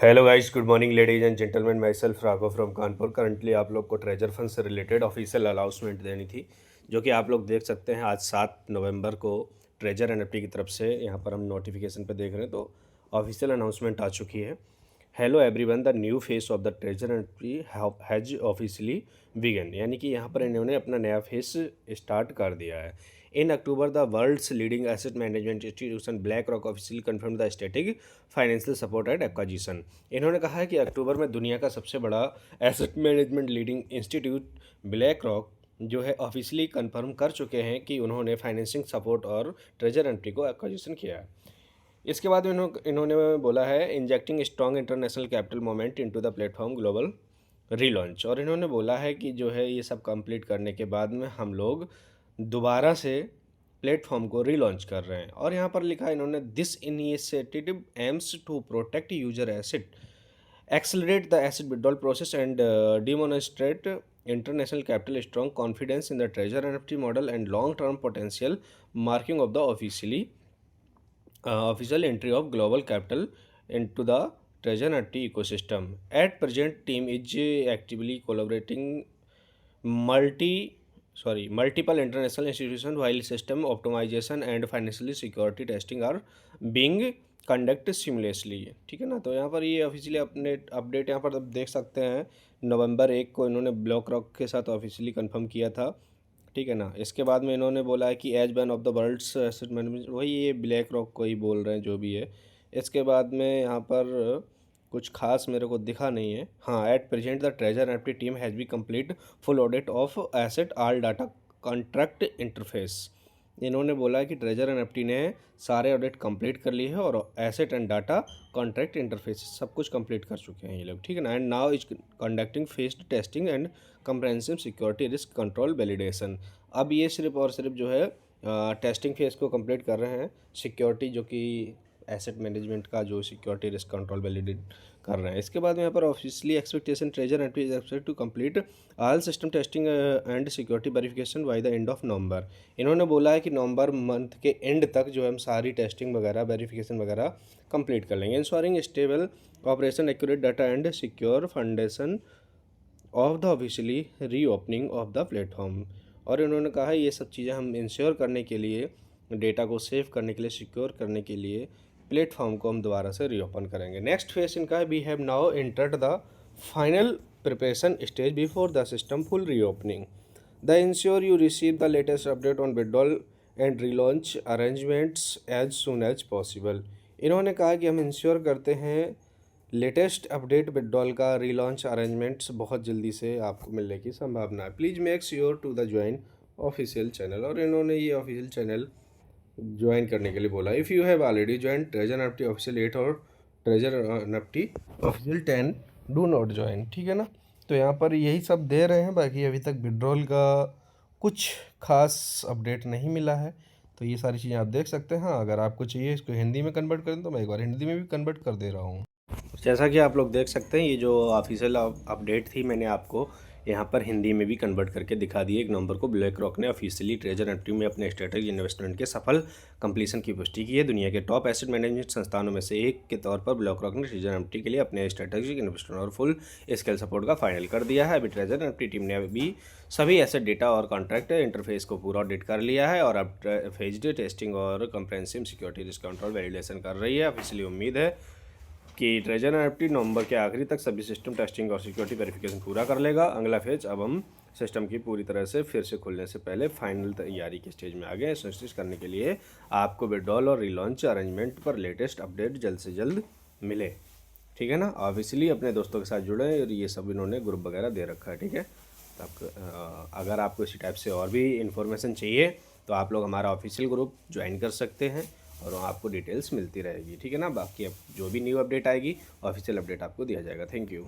Hello guys, good morning ladies and gentleman, my self Raghav from Kanpur. Currently आप लोग को treasure fund से related official announcement देनी थी, जो कि आप लोग देख सकते हैं। आज 7 नवंबर को ट्रेजर एनएफटी की तरफ से यहाँ पर हम नोटिफिकेशन पे देख रहे हैं, तो ऑफिशियल अनाउंसमेंट आ चुकी है। Hello everyone, the new phase of the treasure NFT has officially begun, यानी कि यहाँ पर इन्होंने अपना नया फेस स्टार्ट कर दिया है। In October the world's leading asset management institution BlackRock officially confirm the static financial support at acquisition. इन्होंने कहा है कि अक्टूबर में दुनिया का सबसे बड़ा asset management leading institute black rock जो है ऑफिशियली कन्फर्म कर चुके हैं कि उन्होंने फाइनेंसिंग सपोर्ट और ट्रेजर एंट्री को एक्वाजिशन किया है। इसके बाद इन्होंने बोला है injecting strong international capital moment into the platform global relaunch. और इन्होंने बोला है कि जो है ये सब कंप्लीट करने के बाद में हम लोग दोबारा से प्लेटफॉर्म को रीलॉन्च कर रहे हैं। और यहाँ पर लिखा है इन्होंने, this initiative aims to protect user asset, accelerate the asset withdrawal process and demonstrate international capital strong confidence in the treasure nft model and long term potential, marking of the official entry of global capital into the treasure nft ecosystem. At present team is actively collaborating multiple international institutions while system optimization and financial security testing are being conduct simultaneously. ठीक है ना। तो यहाँ पर ये officially update यहाँ पर आप देख सकते हैं। नवंबर 1 को इन्होंने ब्लैक रॉक के साथ ऑफिशियली कंफर्म किया था। ठीक है ना। इसके बाद में इन्होंने बोला है कि as one of the world's asset management, वही ये ब्लैक रॉक को ही बोल रहे हैं जो भी है। इसके बाद में यहाँ पर कुछ खास मेरे को दिखा नहीं है। हाँ, at present the treasure NFT team has be complete full audit of asset all data contract interface. इन्होंने बोला कि ट्रेजर एनएफटी ने सारे ऑडिट कंप्लीट कर लिए हैं और asset and data contract interface सब कुछ कंप्लीट कर चुके हैं ये लोग। ठीक है ना। And now is conducting faced testing and comprehensive security risk control validation. अब ये सिर्फ और सिर्फ जो है टेस्टिंग फेज को कंप्लीट कर रहे हैं। सिक्योरिटी जो कि एसेट मैनेजमेंट का जो सिक्योरिटी रिस्क कंट्रोल वैलिडेट कर रहे हैं। इसके बाद यहाँ पर officially expectation treasure entry is expected to complete all system testing and security verification by the end of November. इन्होंने बोला है कि नवंबर मंथ के एंड तक जो है हम सारी टेस्टिंग वगैरह वेरिफिकेशन वगैरह कंप्लीट कर लेंगे। Ensuring stable operation, accurate data and secure foundation of the officially reopening of the platform. और इन्होंने कहा है ये सब चीज़ें हम इंश्योर करने के लिए, डेटा को सेव करने के लिए, सिक्योर करने के लिए प्लेटफॉर्म को हम दोबारा से रीओपन करेंगे। नेक्स्ट फेज इनका है, we have now entered the final preparation stage before the system full reopening. The ensure you receive the latest update on withdrawal and relaunch arrangements as soon as possible. इन्होंने कहा कि हम ensure करते हैं latest update withdrawal का, relaunch arrangements बहुत जल्दी से आपको मिलने की संभावना है। Please make sure to the join official channel. और इन्होंने ये ऑफिशियल चैनल ज्वाइन करने के लिए बोला। If you have already join treasure NFT official 8 और treasure NFT official 10 do not join. ठीक है ना। तो यहाँ पर यही सब दे रहे हैं, बाकी अभी तक विड्रॉल का कुछ खास अपडेट नहीं मिला है। तो ये सारी चीज़ें आप देख सकते हैं। हाँ, अगर आपको चाहिए इसको हिंदी में कन्वर्ट करें तो मैं एक बार हिंदी में भी कन्वर्ट कर दे रहा हूँ। जैसा कि आप लोग देख सकते हैं, ये जो ऑफिशियल अपडेट थी मैंने आपको यहाँ पर हिंदी में भी कन्वर्ट करके दिखा दिए। 1 नवंबर को ब्लैक रॉक ने ऑफिशियली ट्रेजर एनएफटी में अपने स्ट्रेटेजिक इन्वेस्टमेंट के सफल कंप्लीशन की पुष्टि की है। दुनिया के टॉप एसेट मैनेजमेंट संस्थानों में से एक के तौर पर ब्लैक रॉक ने ट्रेजर एनएफटी के लिए अपने स्ट्रेटेजिक इन्वेस्टमेंट और फुल स्केल सपोर्ट का फाइनल कर दिया है। अभी ट्रेजर एनएफटी टीम ने अभी सभी एसेट डेटा और कॉन्ट्रैक्ट इंटरफेस को पूरा ऑडिट कर लिया है और अब फेज्ड टेस्टिंग और comprehensive security risk control validation कर रही है। ऑफिशियली उम्मीद है कि ट्रेजर एनएफटी नवंबर के आखिरी तक सभी सिस्टम टेस्टिंग और सिक्योरिटी वेरिफिकेशन पूरा कर लेगा। अगला फेज अब हम सिस्टम की पूरी तरह से फिर से खुलने से पहले फाइनल तैयारी के स्टेज में आ गए। सुनिश्चित करने के लिए आपको विड्रॉल और रीलॉन्च अरेंजमेंट पर लेटेस्ट अपडेट जल्द से जल्द मिले। ठीक है ना। ऑब्वियसली अपने दोस्तों के साथ जुड़े और ये सब इन्होंने ग्रुप वगैरह दे रखा है। ठीक है। अगर आपको इसी टाइप से और भी इन्फॉर्मेशन चाहिए तो आप लोग हमारा ऑफिशियल ग्रुप ज्वाइन कर सकते हैं और आपको डिटेल्स मिलती रहेगी। ठीक है ना। बाकी अब जो भी न्यू अपडेट आएगी ऑफिशियल अपडेट आपको दिया जाएगा। Thank you.